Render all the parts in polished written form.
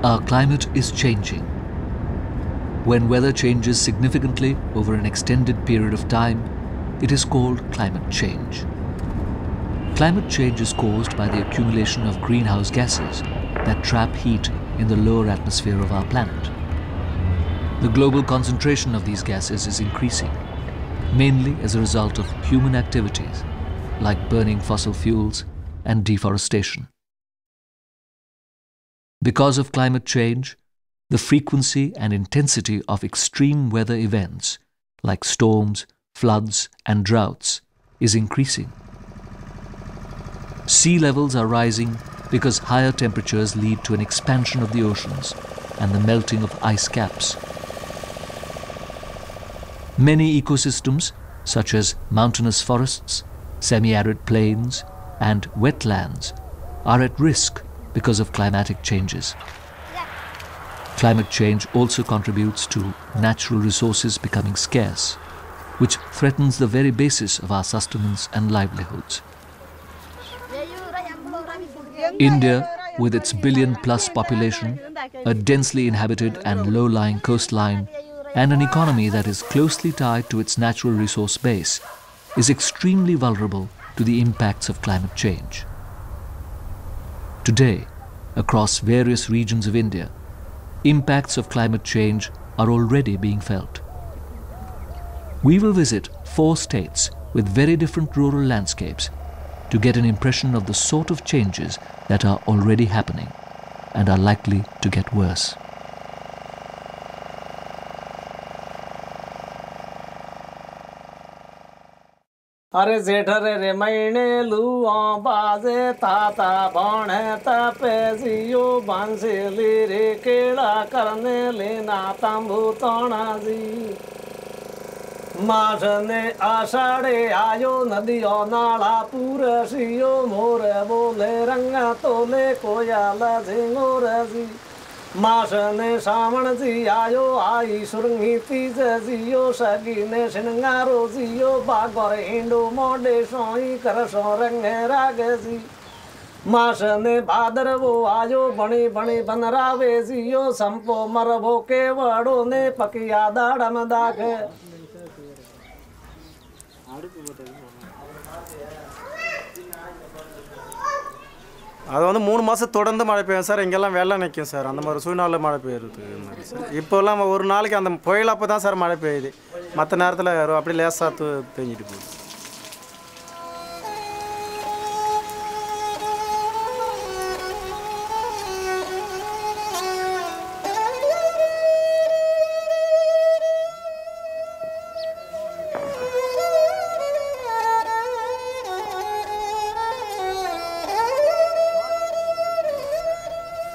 Our climate is changing. When weather changes significantly over an extended period of time, it is called climate change. Climate change is caused by the accumulation of greenhouse gases that trap heat in the lower atmosphere of our planet. The global concentration of these gases is increasing, mainly as a result of human activities like burning fossil fuels and deforestation. Because of climate change, the frequency and intensity of extreme weather events like storms, floods, and droughts is increasing. Sea levels are rising because higher temperatures lead to an expansion of the oceans and the melting of ice caps. Many ecosystems, such as mountainous forests, semi-arid plains, and wetlands, are at risk because of climatic changes. Climate change also contributes to natural resources becoming scarce, which threatens the very basis of our sustenance and livelihoods. India, with its billion-plus population, a densely inhabited and low-lying coastline, and an economy that is closely tied to its natural resource base, is extremely vulnerable to the impacts of climate change. Today, across various regions of India, impacts of climate change are already being felt. We will visit 4 states with very different rural landscapes to get an impression of the sort of changes that are already happening and are likely to get worse. अरे जेठ रे महीने लुआ बाजे ताता भणे तपे जियो बांसुरी रे केड़ा करने लेना तंबू तोना जी मास ने आषाढ़े आयो नदियों नाला पूरसियो मोर बोले रंग तोले कोयल झिंगोर जी मास ने सावण जी आयो आई सुरंगी तीज जियो सगी ने श्रृंगारो जियो बागोर हिंडो मोडे सोई कर सो रंग राग जी मास ने भादर वो आयो बणी बणी बनरावे जियो संपो मरभो के वड़ो ने पकिया दाड़म दाख அது வந்து 3 மாதம் தொடர்ந்து மழை பெய்யும் சார். இங்கெல்லாம் வெள்ளம் நிற்கும் சார். அந்த மாதிரி சூழ்நிலை மழை பெய்யுறது சார். இப்போல்லாம் ஒரு நாளைக்கு அந்த புயல் அப்போ தான் சார் மழை பெய்யுது. மற்ற நேரத்தில் அப்படி லேசாக பெஞ்சிட்டு போகுது.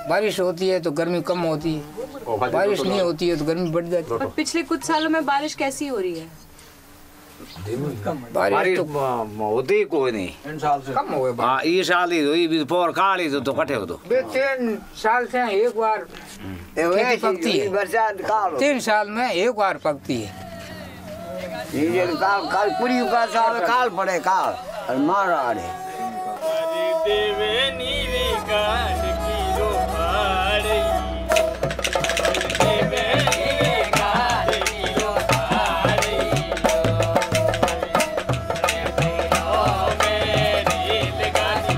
बारिश होती है तो गर्मी कम होती है, बारिश नहीं होती है तो गर्मी बढ़ जाती है। और पिछले कुछ सालों में बारिश कैसी हो रही है? बारिश तो होती कोई नहीं, कम हो गई। हाँ ये साल ही हुई पोर काली तो कटे हो तो 3 साल से एक बार खेती पकती है, 3 साल में एक बार पकती है। ये काल पूरी का साल काल पड़े काल और मारा रे देवे नीरे काल की रो पारे देवे नीरे काल की रो पारे रे भैरो मेरी लगानी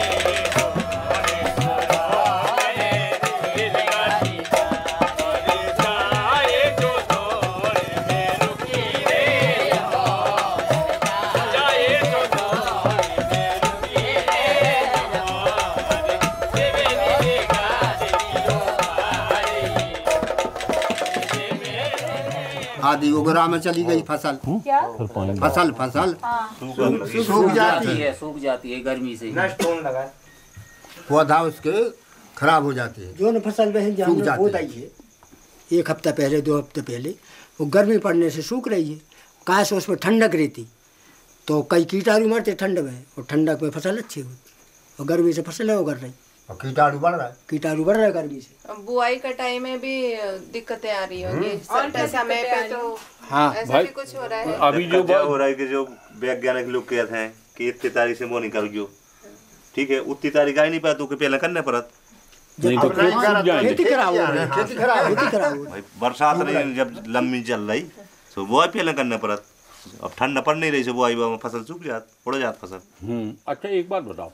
रे रो मेरी लगानी और जाए जो दौर में रुकी रे जाए जो दौर में रुकी रे देवे नीरे काल की रो पारे आदि उगरा में चली गई फसल। क्या? फसल सूख जाती है गर्मी से, नष्ट होने लगा है। पौधा उसके खराब हो जाते हैं। जो न फसल बहन सूख जहाँ जाते बहुत आई है 1 हफ्ता पहले 2 हफ्ते पहले वो गर्मी पड़ने से सूख रही है। काश उसमें ठंडक रहती तो कई कीटाणु मरते ठंड में और ठंडक में फसल अच्छी होती और गर्मी से फसल वो कर रही और कीटाणु बढ़ रहा है, कीटाणु बढ़ रहा है गर्मी से। बुआई कटाई में भी दिक्कतें आ रही होंगी समय पे तो हाँ ऐसा भाई, भी कुछ हो रहा है। अभी जो हो रहा है कि जो वैज्ञानिक लोग कहते हैं कि इतनी तारीख से वो निकल गयो, ठीक है, उतनी तारीख आई नहीं पाया तो पहले करने पड़त नहीं तो खेती खराब हो रही है, खेती खराब हो भाई बरसात नहीं जब लंबी चल रही तो बुआई पहले करना पड़ा। अब ठंड पड़ नहीं रही, बुआई में फसल सूख जात, उड़ जात फसल। अच्छा एक बात बताओ,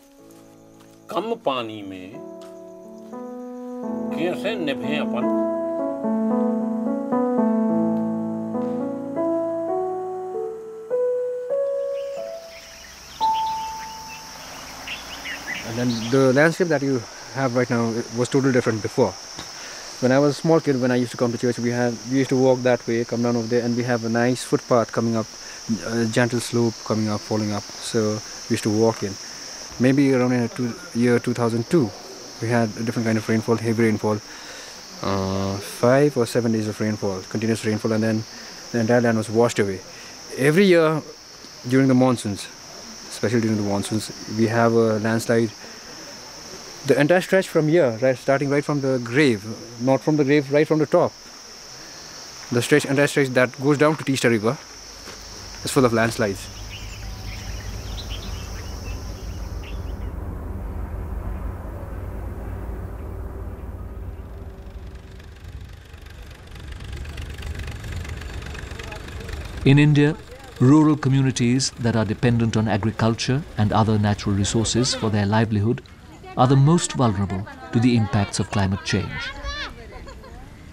कम पानी में कैसे निभे अपन? And then the landscape that you have right now was totally different before. When I was a small kid, when I used to come to church, we used to walk that way, come down over there, and we have a nice footpath coming up, a gentle slope coming up, falling up. So we used to walk in. Maybe around in year 2002, we had a different kind of rainfall, heavy rainfall, 5 or 7 days of rainfall, continuous rainfall, and then the entire land was washed away. Every year during the monsoons, especially during the monsoons, we have a landslide. The entire stretch from here, starting right from the grave, not from the grave, right from the top. The entire stretch that goes down to Teesta River is full of landslides. In India, rural communities that are dependent on agriculture and other natural resources for their livelihood are the most vulnerable to the impacts of climate change.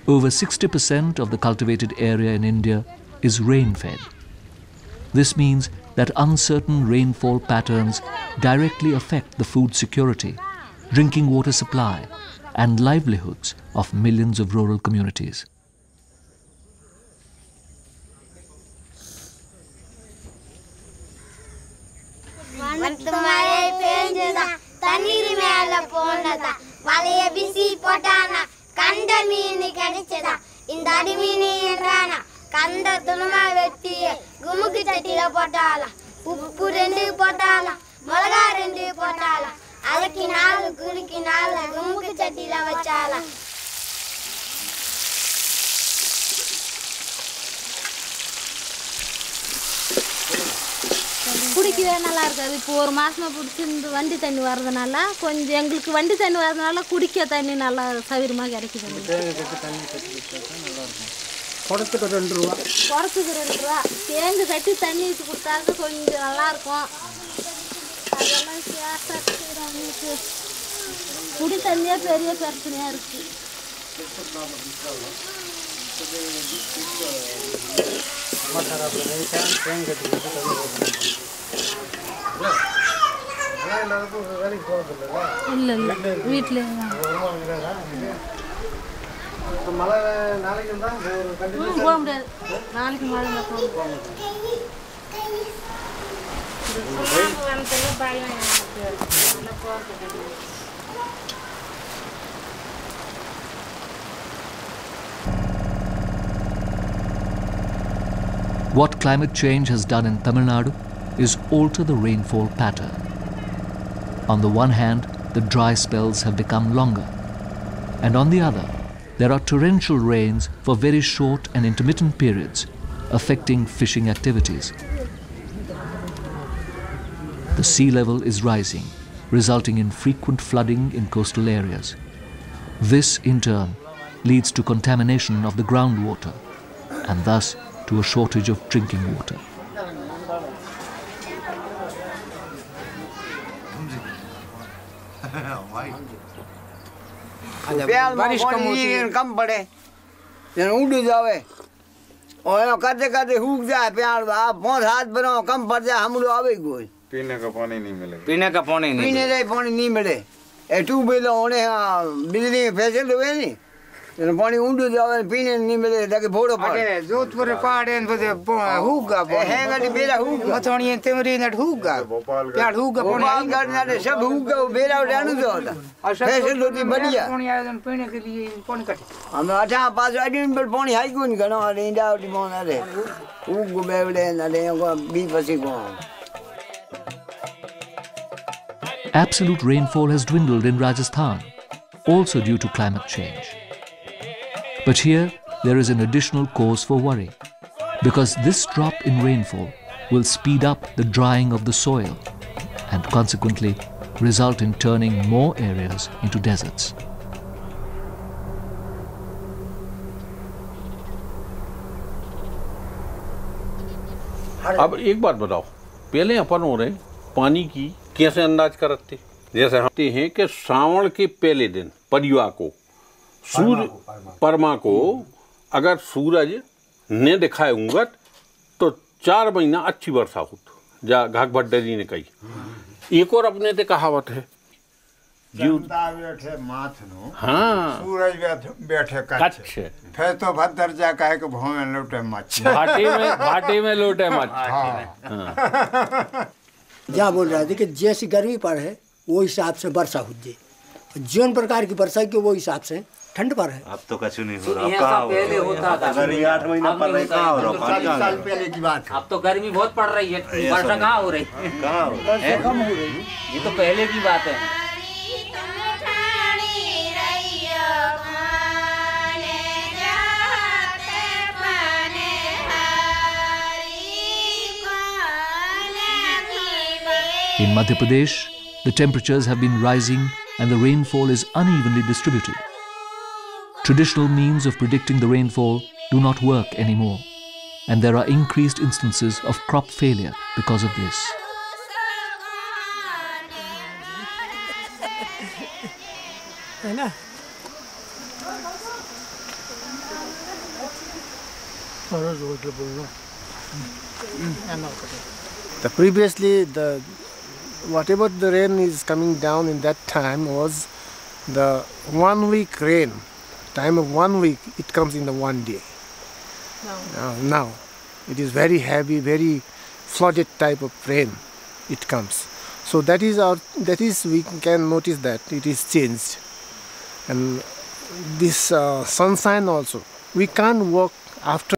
Over 60% of the cultivated area in India is rain-fed. This means that uncertain rainfall patterns directly affect the food security, drinking water supply, and livelihoods of millions of rural communities. தண்ணீர் மேல போனதா வலைய PC போட்டானா கண்ட மீன் கிடைச்சதா இந்த அடி மீன் என்றானா கண்ட துணுமா வெட்டி குமுக்கு சட்டில போட்டாளா உப்பு 2 போட்டாளா மிளகா 2 போட்டாளா அதுக்கு 4 குலுக்கி 4 குமுக்கு சட்டில வச்சாளா குடிக்கவே நல்லா இருக்காது. இப்போ ஒரு மாசமா பிடிச்சி இந்த வண்டி தண்ணி வர்றதுனால கொஞ்சம் எங்களுக்கு வண்டி தண்ணி வர்றதுனால குடிக்க தண்ணி நல்லா சௌகரியமாக கிடைக்குது. குடத்துக்கு 2 ரூபா, குடத்துக்கு 2 ரூபா தேங்கு கட்டி தண்ணி ஊற்றி கொடுத்தாக்க கொஞ்சம் நல்லா இருக்கும். அதெல்லாம் சேசாக்கு குடி தண்ணியே பெரிய பிரச்சனையாக இருக்கு. இல்லை இல்லை வீட்டில் மழை நாளைக்கு போக முடியாது. நாளைக்கு மழை What climate change has done in Tamil Nadu is alter the rainfall pattern. On the one hand, the dry spells have become longer, and on the other, there are torrential rains for very short and intermittent periods, affecting fishing activities. The sea level is rising, resulting in frequent flooding in coastal areas. This, in turn, leads to contamination of the groundwater, and thus to a shortage of drinking water. बारिश कम पड़े उड़ जावे और करते करते hook जाए प्यार आप 5 हाथ बनाओ कम पड़ जाए हम लोग आवे कोई पीने का पानी नहीं मिले, पीने का पानी नहीं मिले ट्यूबवेल होने बिजली फैसिलिटी हुए नहीं पानी उड़ जावे पीने नहीं मिले ताकि भोड़ो पड़े जोधपुर पहाड़े हुगा हैंगड़ी बेरा हुगा मथोणी तिमरी नट हुगा प्यार हुगा पानी करने सब हुगा बेरा डालू तो फैसिलिटी बढ़िया पानी आयोजन पीने के लिए पानी कटे हम 8 पास अडिन पर पानी हाई कोन गनो इंडा उठी मोना रे हुगो बेवले नले को बी पसी को Absolute rainfall has dwindled in Rajasthan, also due to climate change. But here, there is an additional cause for worry, because this drop in rainfall will speed up the drying of the soil and consequently result in turning more areas into deserts. अब एक बात बताओ, पहले अपन हो रहे पानी की कैसे अंदाज करते? जैसे हम कहते हैं कि श्रावण के पहले दिन परिवा को सूर्य परमा को अगर सूरज ने दिखाए होंगे तो 4 महीना अच्छी वर्षा हो। जा घाक भट्टे जी ने कही। एक और अपने ते कहावत है, चंदा बैठे माथ नो, हाँ, सूरज बैठे कच्छ, फिर तो भद्र जा कहे कि भाव में लौटे मच्छ, भाटे में लौटे मच्छ। जहाँ बोल रहा था कि जैसी गर्मी पर है वो हिसाब से वर्षा हो जाए, जीवन प्रकार की वर्षा की वो हिसाब से ठंड पर है। अब तो कुछ नहीं हो रहा। कहाँ पहले होता था, गर्मी 8 महीना पड़ रही, कहाँ हो रहा? 40 साल पहले की बात है। अब तो गर्मी बहुत पड़ रही है, वर्षा कहाँ हो रही? कहाँ हो रही? कम हो रही। ये तो पहले की बात है। In Madhya Pradesh, the temperatures have been rising and the rainfall is unevenly distributed. Traditional means of predicting the rainfall do not work anymore, and there are increased instances of crop failure because of this. Previously, whatever the rain is coming down in that time was the 1 week rain. Time of 1 week, it comes in the 1 day. Now it is very heavy, very flooded type of rain. It comes. So that is we can notice that it is changed. And this sunshine also, we can't work after